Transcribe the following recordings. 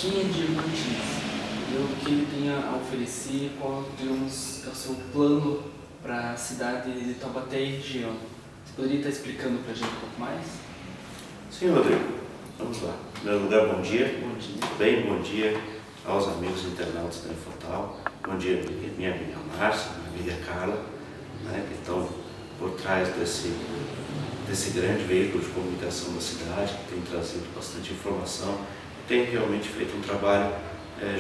quem é Diego Martins? O que ele tem a oferecer, qual, digamos, é o seu plano para a cidade de Taubaté e região? Você poderia estar explicando para a gente um pouco mais? Sim, Rodrigo. Vamos lá. Em primeiro lugar, bom dia. Bom dia. Tudo bem? Bom dia aos amigos internautas da Infotal. Bom dia, minha amiga Márcia, minha amiga Carla, né, que estão por trás desse grande veículo de comunicação da cidade, que tem trazido bastante informação, tem realmente feito um trabalho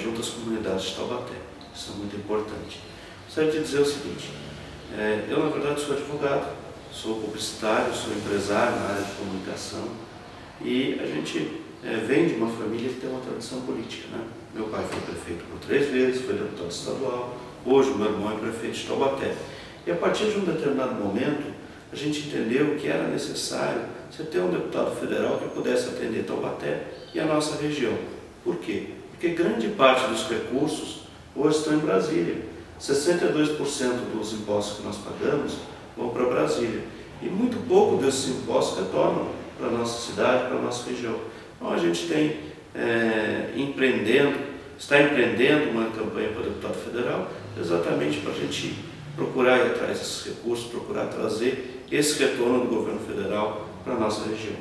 junto às comunidades de Taubaté. Isso é muito importante. Gostaria de dizer o seguinte, eu na verdade sou advogado, sou publicitário, sou empresário na área de comunicação e a gente vem de uma família que tem uma tradição política, né? Meu pai foi prefeito por 3 vezes, foi deputado estadual, hoje o meu irmão é prefeito de Taubaté. E a partir de um determinado momento, a gente entendeu que era necessário você ter um deputado federal que pudesse atender Taubaté e a nossa região. Por quê? Porque grande parte dos recursos hoje estão em Brasília. 62% dos impostos que nós pagamos vão para Brasília. E muito pouco desses impostos retornam para a nossa cidade, para a nossa região. Então a gente tem está empreendendo uma campanha para deputado federal exatamente para a gente procurar ir atrás desses recursos, procurar trazer esse retorno do governo federal para a nossa região.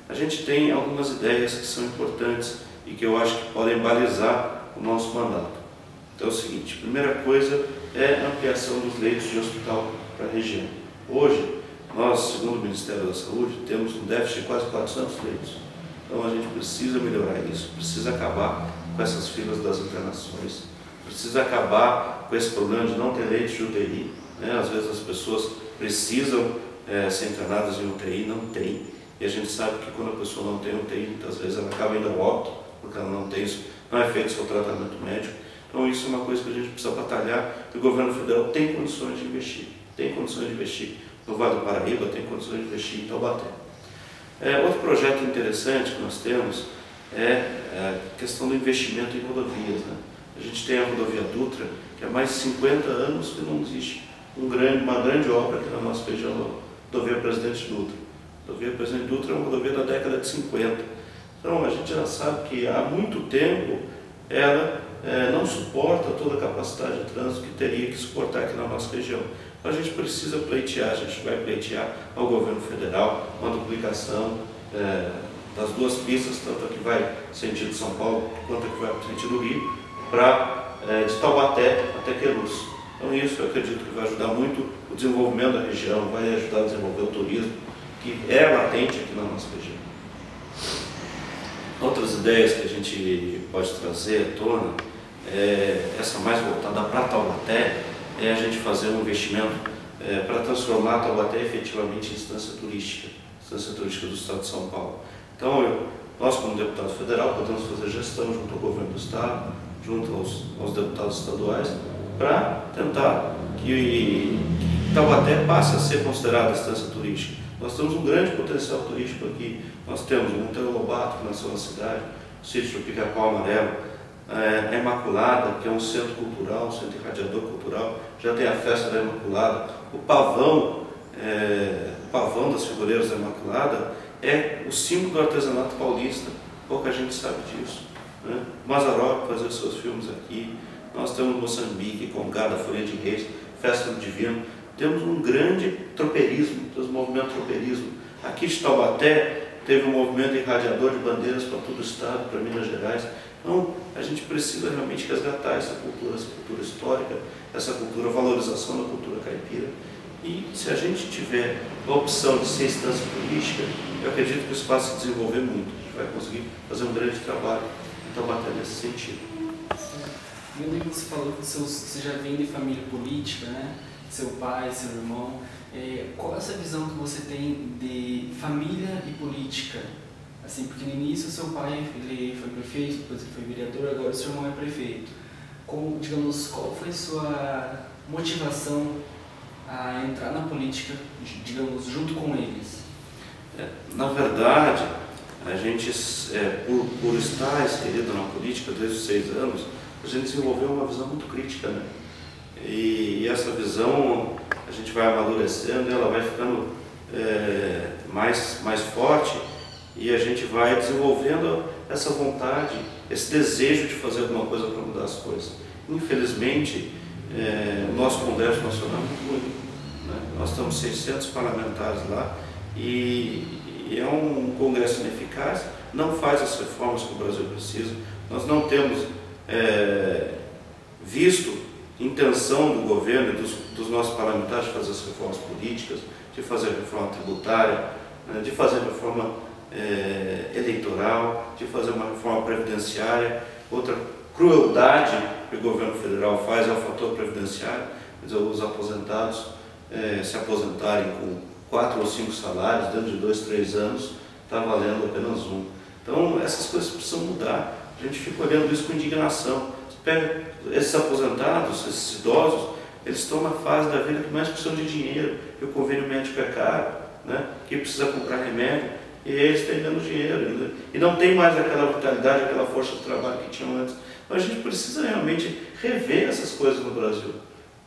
A gente tem algumas ideias que são importantes e que eu acho que podem balizar o nosso mandato. Então é o seguinte, a primeira coisa é a ampliação dos leitos de hospital para a região. Hoje, nós, segundo o Ministério da Saúde, temos um déficit de quase 400 leitos. Então a gente precisa melhorar isso, precisa acabar com essas filas das internações, precisa acabar com esse problema de não ter leitos de UTI. Né? Às vezes as pessoas precisam ser internadas em UTI, não tem. E a gente sabe que quando a pessoa não tem UTI, muitas vezes ela acaba indo ao óbito, porque ela não tem isso, não é feito o seu tratamento médico. Então isso é uma coisa que a gente precisa batalhar, e o governo federal tem condições de investir. Tem condições de investir no Vale do Paraíba, tem condições de investir em Taubaté. Outro projeto interessante que nós temos é a questão do investimento em rodovias. Né? A gente tem a rodovia Dutra, que há mais de 50 anos que não existe uma grande obra aqui na nossa região, a rodovia Presidente Dutra. A rodovia Presidente Dutra é uma rodovia da década de 50. Então a gente já sabe que há muito tempo ela não suporta toda a capacidade de trânsito que teria que suportar aqui na nossa região. Então a gente precisa pleitear, a gente vai pleitear ao governo federal uma duplicação das duas pistas, tanto a que vai sentido São Paulo quanto a que vai sentido Rio, de Taubaté até Queluz. Então isso eu acredito que vai ajudar muito o desenvolvimento da região, vai ajudar a desenvolver o turismo, que é latente aqui na nossa região. Outras ideias que a gente pode trazer à tona, essa mais voltada para Taubaté, é a gente fazer um investimento para transformar Taubaté efetivamente em instância turística do Estado de São Paulo. Então, nós como deputado federal podemos fazer gestão junto ao governo do Estado, junto aos deputados estaduais, para tentar que Taubaté passe a ser considerada instância turística. Nós temos um grande potencial turístico aqui. Nós temos o Monteiro Lobato, que nasceu na cidade, o sítio do Pica-Pau Amarelo, a Imaculada, que é um centro cultural, um centro irradiador cultural, já tem a festa da Imaculada. O pavão das figureiras da Imaculada é o símbolo do artesanato paulista, pouca gente sabe disso. Né? Mazzaropi fazer seus filmes aqui, nós temos Moçambique, Congada, Folha de Reis, Festa do Divino, temos um grande tropeirismo, temos um movimento tropeirismo. Aqui de Taubaté teve um movimento irradiador de bandeiras para todo o estado, para Minas Gerais. Então a gente precisa realmente resgatar essa cultura histórica, essa cultura, valorização da cultura caipira. E se a gente tiver a opção de ser instância turística, eu acredito que isso vai se desenvolver muito. A gente vai conseguir fazer um grande trabalho em Taubaté nesse sentido. Vendo que você falou que você já vem de família política, né? Seu pai, seu irmão. Qual é essa visão que você tem de família e política? Assim, porque no início seu pai ele foi prefeito, depois ele foi vereador, agora o seu irmão é prefeito. Digamos, qual foi a sua motivação a entrar na política, digamos, junto com eles? Na verdade, a gente, por estar inserido na política desde os 6 anos, a gente desenvolveu uma visão muito crítica, né? E essa visão a gente vai amadurecendo, ela vai ficando mais forte, e a gente vai desenvolvendo essa vontade, esse desejo de fazer alguma coisa para mudar as coisas. Infelizmente, o nosso Congresso Nacional é muito único, né? Nós temos 600 parlamentares lá e é um Congresso ineficaz, não faz as reformas que o Brasil precisa. Nós não temos visto intenção do governo e dos nossos parlamentares de fazer as reformas políticas, de fazer reforma tributária, de fazer reforma eleitoral, de fazer uma reforma previdenciária. Outra crueldade que o governo federal faz é o fator previdenciário, quer dizer, os aposentados se aposentarem com 4 ou 5 salários, dentro de 2, 3 anos, está valendo apenas um. Então, essas coisas precisam mudar. A gente fica olhando isso com indignação. Você pega esses aposentados, esses idosos, eles estão na fase da vida que mais precisam de dinheiro, que o convênio médico é caro, né? Que precisa comprar remédio, e eles têm menos dinheiro, né? E não tem mais aquela vitalidade, aquela força de trabalho que tinham antes. Então, a gente precisa realmente rever essas coisas no Brasil,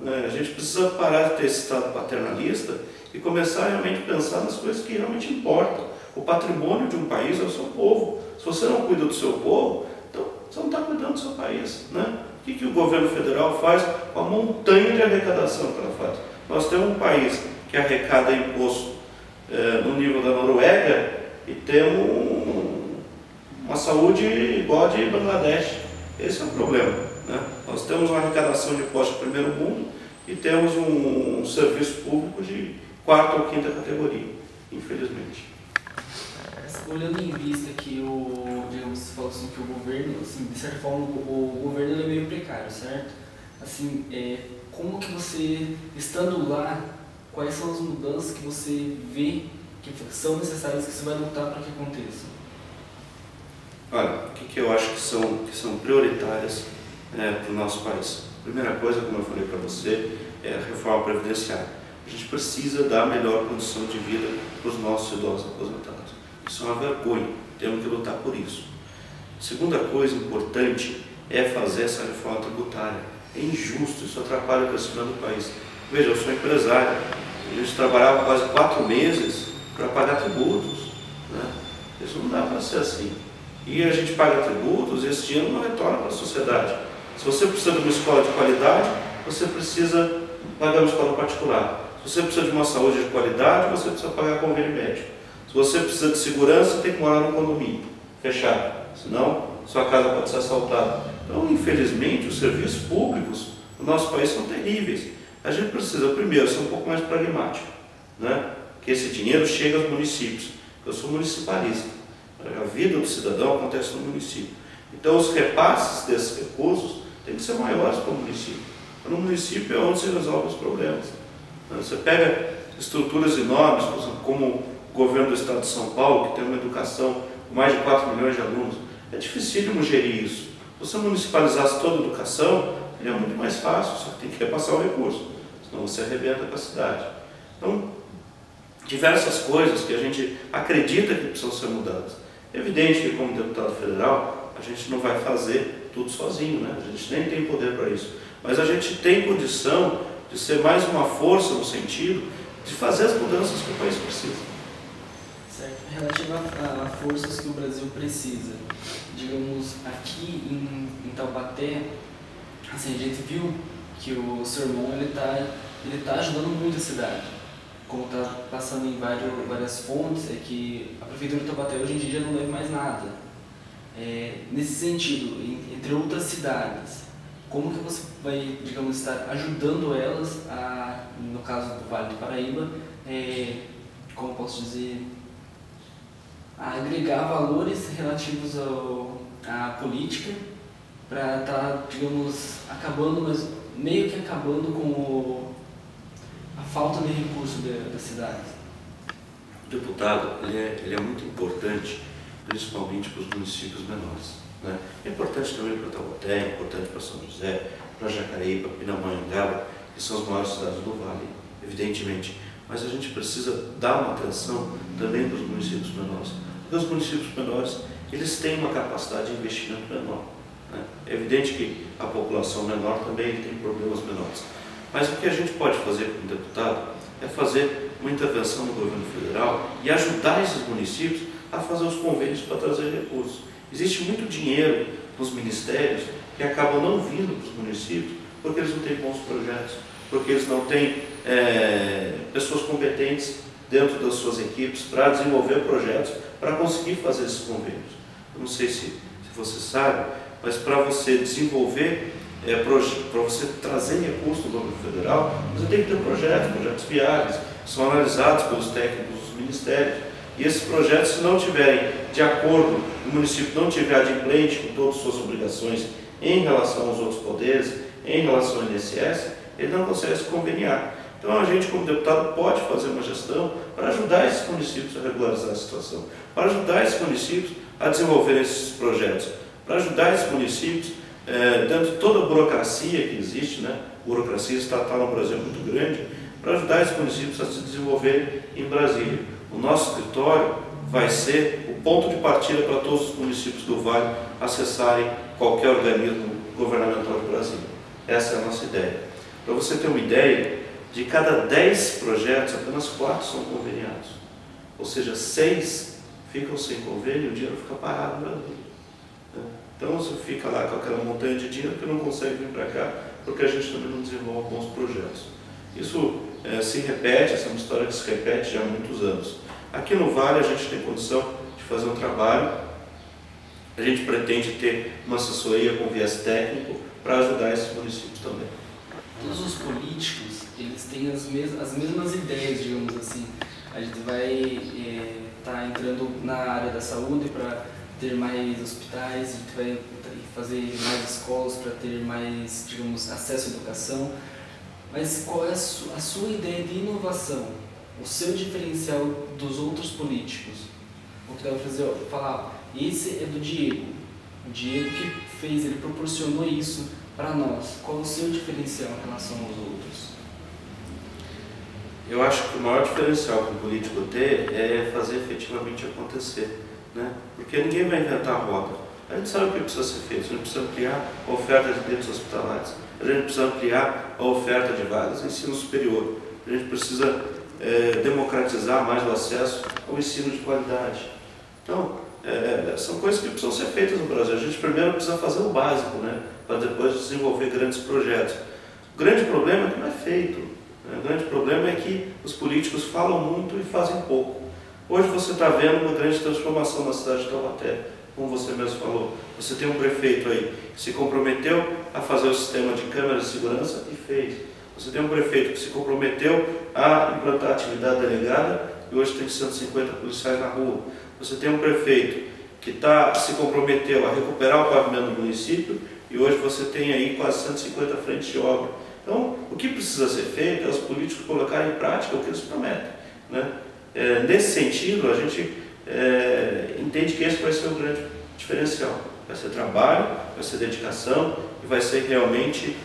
né? A gente precisa parar de ter esse estado paternalista e começar realmente a pensar nas coisas que realmente importam. O patrimônio de um país é o seu povo. Se você não cuida do seu povo, então você não está cuidando do seu país, né? O que o governo federal faz com a montanha de arrecadação que ela faz? Nós temos um país que arrecada imposto no nível da Noruega e temos uma saúde igual a de Bangladesh. Esse é o problema, né? Nós temos uma arrecadação de imposto de primeiro mundo e temos um serviço público de 4ª ou 5ª categoria, infelizmente. Olhando em vista que digamos, você falou assim, que o governo, assim, de certa forma, o governo é meio precário, certo? Assim, como que você, estando lá, quais são as mudanças que você vê que são necessárias, que você vai lutar para que aconteça? Olha, o que eu acho que são prioritárias para o nosso país? Primeira coisa, como eu falei para você, é a reforma previdenciária. A gente precisa dar a melhor condição de vida para os nossos idosos aposentados. Isso é uma vergonha, temos que lutar por isso. Segunda coisa importante é fazer essa reforma tributária. É injusto, isso atrapalha o crescimento do país. Veja, eu sou empresário, a gente trabalhava quase 4 meses para pagar tributos, né? Isso não dá para ser assim. E a gente paga tributos e esse dinheiro não retorna para a sociedade. Se você precisa de uma escola de qualidade, você precisa pagar uma escola particular. Se você precisa de uma saúde de qualidade, você precisa pagar convênio médico. Se você precisa de segurança, tem que morar no condomínio fechado, senão sua casa pode ser assaltada. Então, infelizmente, os serviços públicos no nosso país são terríveis. A gente precisa, primeiro, ser um pouco mais pragmático, né? Que esse dinheiro chegue aos municípios. Eu sou municipalista, a vida do cidadão acontece no município. Então, os repasses desses recursos têm que ser maiores para o município. No município é onde se resolve os problemas. Você pega estruturas enormes, como o governo do estado de São Paulo, que tem uma educação com mais de 4 milhões de alunos, é dificílimo gerir isso. Se você municipalizasse toda a educação, seria muito mais fácil, só que tem que repassar o recurso, senão você arrebenta com a cidade. Então, diversas coisas que a gente acredita que precisam ser mudadas. É evidente que, como deputado federal, a gente não vai fazer tudo sozinho, né? A gente nem tem poder para isso. Mas a gente tem condição de ser mais uma força no sentido de fazer as mudanças que o país precisa. Certo. Relativo a forças que o Brasil precisa, digamos, aqui em Taubaté, assim, a gente viu que o seu irmão ele tá ajudando muito a cidade. Como está passando em várias fontes, é que a Prefeitura de Taubaté hoje em dia já não deve mais nada. Nesse sentido, entre outras cidades, como que você vai, digamos, estar ajudando elas, no caso do Vale do Paraíba, como posso dizer, a agregar valores relativos à política para estar, digamos, acabando, mas meio que acabando com a falta de recurso da cidade? O deputado, ele é muito importante, principalmente para os municípios menores, né? É importante também para Taubaté, é importante para São José, para Jacareí, Pindamonhangaba, que são as maiores cidades do Vale, evidentemente. Mas a gente precisa dar uma atenção também para os municípios menores. Porque os municípios menores, eles têm uma capacidade de investimento menor, né? É evidente que a população menor também tem problemas menores. Mas o que a gente pode fazer como deputado é fazer uma intervenção no governo federal e ajudar esses municípios a fazer os convênios para trazer recursos. Existe muito dinheiro nos ministérios que acabam não vindo para os municípios porque eles não têm bons projetos, porque eles não têm pessoas competentes dentro das suas equipes para desenvolver projetos, para conseguir fazer esses convênios. Eu não sei se você sabe, mas para você desenvolver, para você trazer recursos do governo federal, você tem que ter projetos viáveis, que são analisados pelos técnicos dos ministérios. E esses projetos, se não tiverem de acordo, o município não tiver adimplente com todas as suas obrigações em relação aos outros poderes, em relação ao INSS, ele não consegue se conveniar. Então a gente, como deputado, pode fazer uma gestão para ajudar esses municípios a regularizar a situação, para ajudar esses municípios a desenvolver esses projetos, para ajudar esses municípios, dentro de toda a burocracia que existe, né? Burocracia estatal no Brasil é muito grande, para ajudar esses municípios a se desenvolver em Brasília. O nosso escritório vai ser o ponto de partida para todos os municípios do Vale acessarem qualquer organismo governamental de Brasília. Essa é a nossa ideia. Para você ter uma ideia, de cada 10 projetos, apenas 4 são conveniados. Ou seja, 6 ficam sem convênio e o dinheiro fica parado no Brasil. Então você fica lá com aquela montanha de dinheiro que não consegue vir para cá, porque a gente também não desenvolve bons projetos. Isso se repete, essa é uma história que se repete já há muitos anos. Aqui no Vale a gente tem condição de fazer um trabalho, a gente pretende ter uma assessoria com viés técnico para ajudar esses municípios também. Todos os políticos, eles têm as mesmas ideias, digamos assim. A gente vai estar entrando na área da saúde para ter mais hospitais, a gente vai fazer mais escolas para ter mais, digamos, acesso à educação. Mas qual é a sua ideia de inovação? O seu diferencial dos outros políticos? O que deve fazer, falar, esse é do Diego. O Diego que fez, ele proporcionou isso para nós. Qual é o seu diferencial em relação aos outros? Eu acho que o maior diferencial que o político tem é fazer efetivamente acontecer, né? Porque ninguém vai inventar a roda. A gente sabe o que precisa ser feito. A gente precisa ampliar a oferta de leitos hospitalares. A gente precisa ampliar a oferta de vagas de ensino superior. A gente precisa democratizar mais o acesso ao ensino de qualidade. Então, são coisas que precisam ser feitas no Brasil. A gente primeiro precisa fazer o básico, né? Para depois desenvolver grandes projetos. O grande problema é que não é feito. O grande problema é que os políticos falam muito e fazem pouco. Hoje você está vendo uma grande transformação na cidade de Taubaté, como você mesmo falou. Você tem um prefeito aí que se comprometeu a fazer o sistema de câmeras de segurança e fez. Você tem um prefeito que se comprometeu a implantar a atividade delegada e hoje tem 150 policiais na rua. Você tem um prefeito que se comprometeu a recuperar o pavimento do município e hoje você tem aí quase 150 frentes de obra. Então, o que precisa ser feito é os políticos colocarem em prática o que eles prometem, né? Nesse sentido, a gente entende que esse vai ser o grande diferencial. Vai ser trabalho, vai ser dedicação e vai ser realmente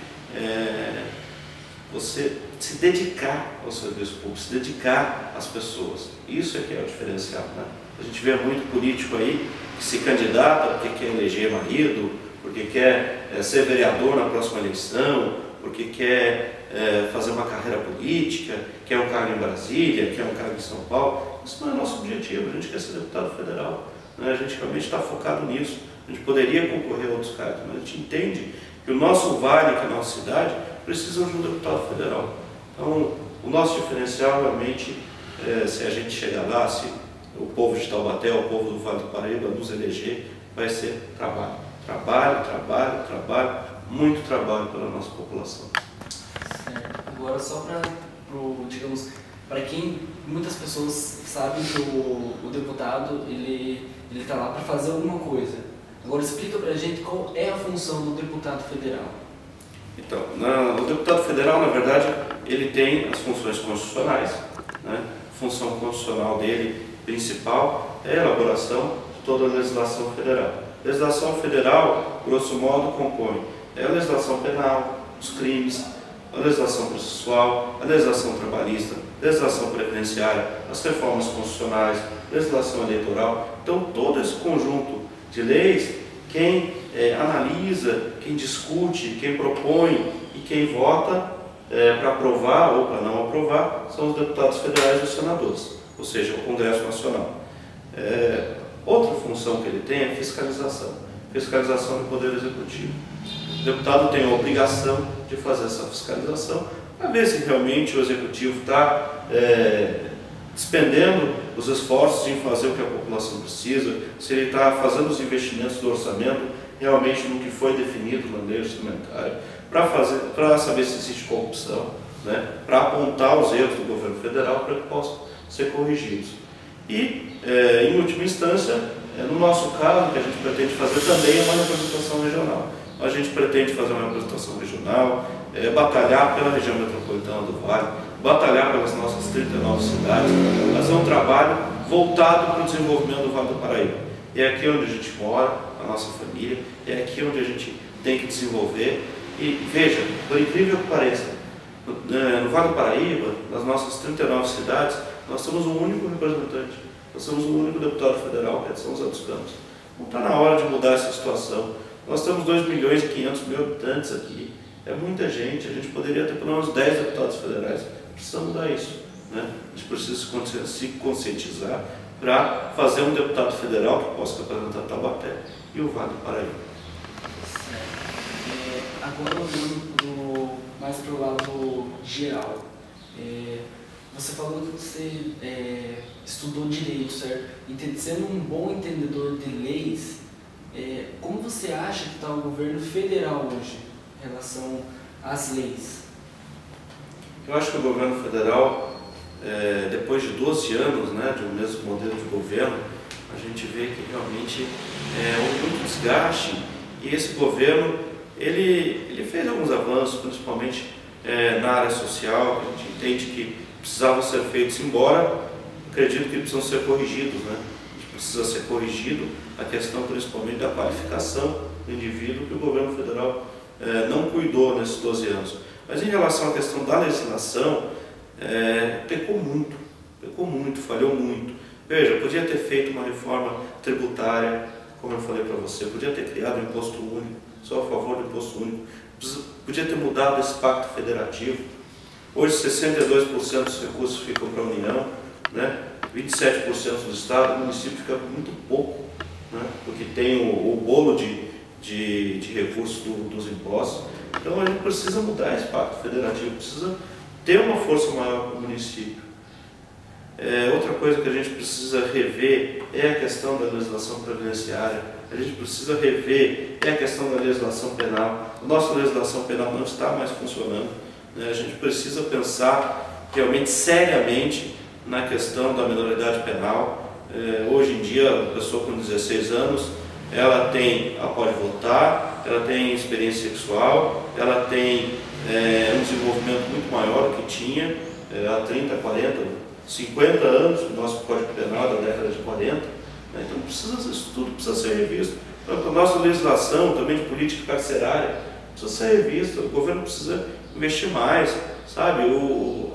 você se dedicar ao serviço público, se dedicar às pessoas. Isso é que é o diferencial, né? A gente vê muito político aí que se candidata porque quer eleger marido, porque quer ser vereador na próxima eleição, porque quer fazer uma carreira política, quer um cargo em Brasília, quer um cargo em São Paulo. Isso não é nosso objetivo, a gente quer ser deputado federal, né? A gente realmente está focado nisso. A gente poderia concorrer a outros cargos, mas a gente entende que o nosso vale, que é a nossa cidade, precisa de um deputado federal. Então, o nosso diferencial realmente, se a gente chegar lá, se o povo de Taubaté, o povo do Vale do Paraíba nos eleger, vai ser trabalho. Trabalho, trabalho, trabalho, muito trabalho pela nossa população. Certo. Agora só digamos, para quem muitas pessoas sabem que o deputado ele está lá para fazer alguma coisa. Agora explica para a gente qual é a função do deputado federal. Então, o deputado federal, na verdade, ele tem as funções constitucionais, né? A função constitucional dele principal é a elaboração de toda a legislação federal. A legislação federal, grosso modo, compõe a legislação penal, os crimes, a legislação processual, a legislação trabalhista, a legislação previdenciária, as reformas constitucionais, a legislação eleitoral. Então, todo esse conjunto de leis, quem analisa, quem discute, quem propõe e quem vota para aprovar ou para não aprovar são os deputados federais e os senadores, ou seja, o Congresso Nacional. Outra função que ele tem é fiscalização. Fiscalização do Poder Executivo. O deputado tem a obrigação de fazer essa fiscalização para ver se realmente o Executivo está despendendo os esforços em fazer o que a população precisa, se ele está fazendo os investimentos do orçamento realmente no que foi definido na lei orçamentária, para saber se existe corrupção, né, para apontar os erros do governo federal para que possam ser corrigidos. E, em última instância, no nosso caso, o que a gente pretende fazer também é uma representação regional. A gente pretende fazer uma representação regional, batalhar pela região metropolitana do Vale, batalhar pelas nossas 39 cidades, fazer um trabalho voltado para o desenvolvimento do Vale do Paraíba. É aqui onde a gente mora, a nossa família, é aqui onde a gente tem que desenvolver. E veja, por incrível que pareça, no Vale do Paraíba, nas nossas 39 cidades, nós somos o único representante, nós somos o único deputado federal, que é de São José dos Campos. Não está na hora de mudar essa situação. Nós temos 2.500.000 habitantes aqui, é muita gente, a gente poderia ter pelo menos 10 deputados federais. Precisa mudar isso, né? A gente precisa se conscientizar para fazer um deputado federal que possa representar Taubaté e o Vale do Paraíba. Agora, olhando mais para o lado geral, você falou que você estudou Direito, certo? Sendo um bom entendedor de leis, como você acha que está o governo federal hoje em relação às leis? Eu acho que o governo federal, depois de 12 anos, né, de um mesmo modelo de governo, a gente vê que realmente houve muito desgaste e esse governo ele fez alguns avanços, principalmente na área social, que a gente entende que precisavam ser feitos, embora acredito que precisam ser corrigidos, né? A gente precisa ser corrigido a questão principalmente da qualificação do indivíduo que o governo federal não cuidou nesses 12 anos. Mas em relação à questão da legislação, pecou muito, falhou muito. Veja, podia ter feito uma reforma tributária, como eu falei para você, podia ter criado um imposto único, sou a favor do imposto único, podia ter mudado esse pacto federativo. Hoje 62% dos recursos ficam para a União, né? 27% do Estado, o município fica muito pouco, né? Porque tem o bolo de recursos dos impostos. Então a gente precisa mudar esse pacto federativo, precisa ter uma força maior para o município. Outra coisa que a gente precisa rever é a questão da legislação previdenciária, a gente precisa rever a questão da legislação penal. A nossa legislação penal não está mais funcionando, né? A gente precisa pensar realmente seriamente na questão da minoridade penal. Hoje em dia, a pessoa com 16 anos, ela pode votar, ela tem experiência sexual, ela tem um desenvolvimento muito maior do que tinha há 30, 40, 50 anos, o nosso Código Penal da década de 40, né? Então isso tudo precisa ser revisto. A nossa legislação também de política carcerária precisa ser revista, o governo precisa investir mais, sabe?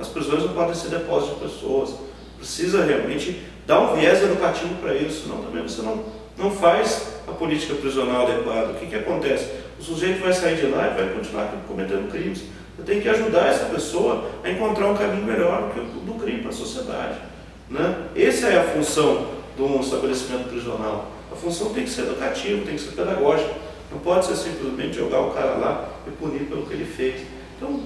As prisões não podem ser depósitos de pessoas, precisa realmente dar um viés educativo para isso, senão também você não faz a política prisional adequada. O que acontece? O sujeito vai sair de lá e vai continuar cometendo crimes. Você tem que ajudar essa pessoa a encontrar um caminho melhor do crime para a sociedade, né? Essa é a função de um estabelecimento prisional. A função tem que ser educativa, tem que ser pedagógica. Não pode ser simplesmente jogar o cara lá e punir pelo que ele fez. Então,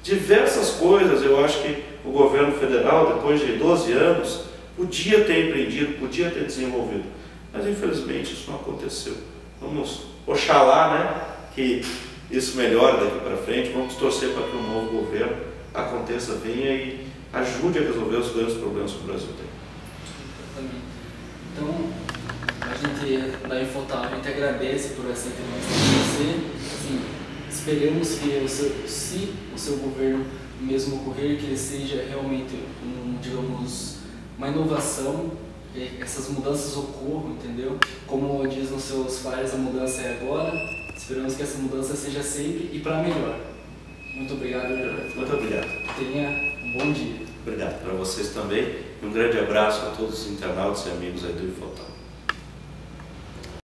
diversas coisas eu acho que o governo federal, depois de 12 anos, podia ter empreendido, podia ter desenvolvido. Mas infelizmente isso não aconteceu. Vamos, oxalá, né, que isso melhore daqui para frente. Vamos torcer para que o novo governo aconteça, venha e ajude a resolver os grandes problemas que o Brasil tem. Então, a gente da Infotal, a gente agradece por essa entrevista com você. Assim, esperamos que se o seu governo mesmo ocorrer, que ele seja realmente digamos, uma inovação, essas mudanças ocorram, entendeu? Como diz nos seus flyers, a mudança é agora. Esperamos que essa mudança seja sempre e para melhor. Muito obrigado, Jorge. Muito obrigado. Tenha um bom dia. Obrigado para vocês também. E um grande abraço a todos os internautas e amigos aí do Infotal.